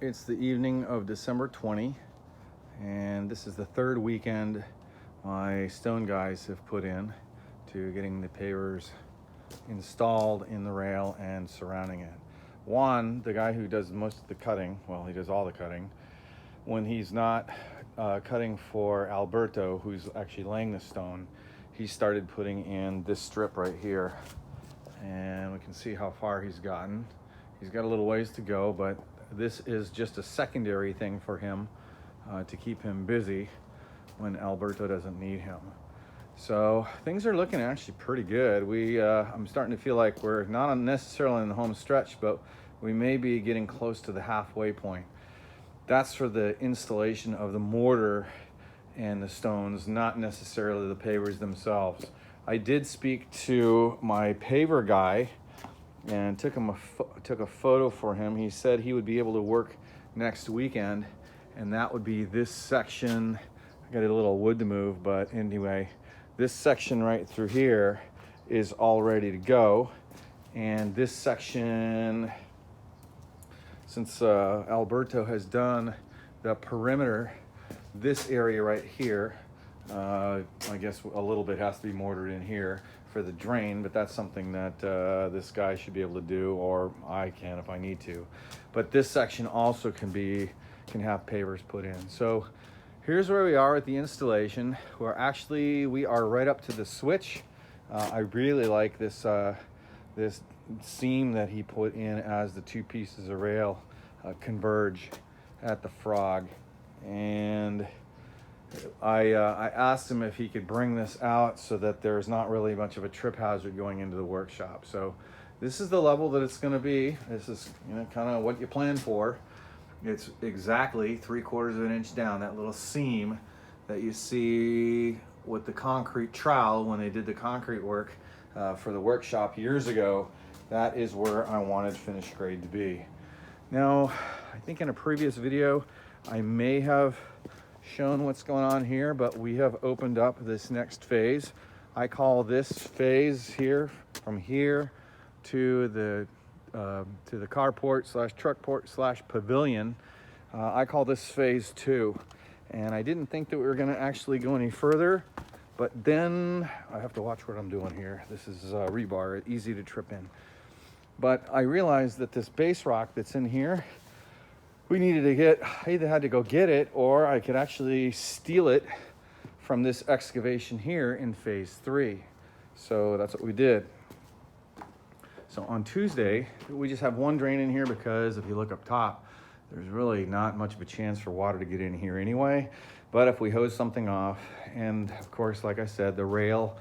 It's the evening of December 20, and this is the third weekend my stone guys have put in to getting the pavers installed in the rail and surrounding it. Juan, the guy who does most of the cutting, well, he does all the cutting, when he's not cutting for Alberto, who's actually laying the stone, he started putting in this strip right here, and we can see how far he's gotten. He's got a little ways to go, but this is just a secondary thing for him to keep him busy when Alberto doesn't need him. So things are looking actually pretty good. I'm starting to feel like we're not necessarily in the home stretch, but we may be getting close to the halfway point. That's for the installation of the mortar and the stones, not necessarily the pavers themselves. I did speak to my paver guy and took a photo for him. He said he would be able to work next weekend, and that would be this section. I got a little wood to move, but anyway, this section right through here is all ready to go. And this section, since Alberto has done the perimeter, this area right here, I guess a little bit has to be mortared in here for the drain, but that's something that this guy should be able to do, or I can if I need to. But this section also can have pavers put in. So here's where we are with the installation. We are right up to the switch. I really like this this seam that he put in as the two pieces of rail converge at the frog. And I asked him if he could bring this out so that there's not really much of a trip hazard going into the workshop. So this is the level that it's going to be. This is kind of what you plan for. It's exactly 3/4 of an inch down. That little seam that you see with the concrete trowel when they did the concrete work for the workshop years ago, that is where I wanted finished grade to be. Now, I think in a previous video, I may have shown what's going on here, but we have opened up this next phase. I call this phase here, from here to the carport slash truck port slash pavilion. I call this phase 2. And I didn't think that we were gonna actually go any further, but then I have to watch what I'm doing here. This is rebar, easy to trip in. But I realized that this base rock that's in here, we needed to get, I either had to go get it or I could actually steal it from this excavation here in phase 3. So that's what we did. So on Tuesday, we just have one drain in here because if you look up top, there's really not much of a chance for water to get in here anyway. But if we hose something off, and of course, like I said, the rail,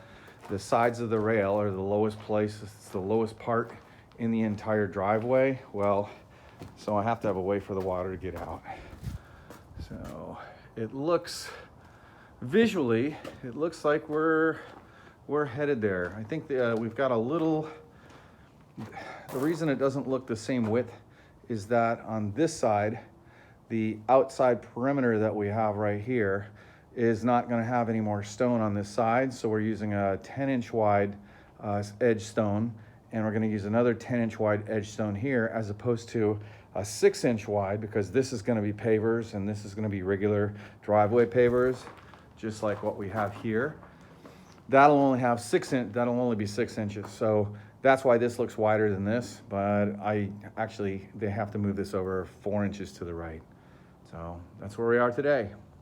the sides of the rail are the lowest place, it's the lowest part in the entire driveway. Well, so I have to have a way for the water to get out. So it looks, visually, it looks like we're headed there. I think we've got a little, the reason it doesn't look the same width is that on this side, the outside perimeter that we have right here is not gonna have any more stone on this side. So we're using a 10-inch wide edge stone, and we're gonna use another 10-inch wide edge stone here as opposed to a 6-inch wide, because this is gonna be pavers and this is gonna be regular driveway pavers, just like what we have here. That'll only be 6 inches. So that's why this looks wider than this, but they have to move this over 4 inches to the right. So that's where we are today.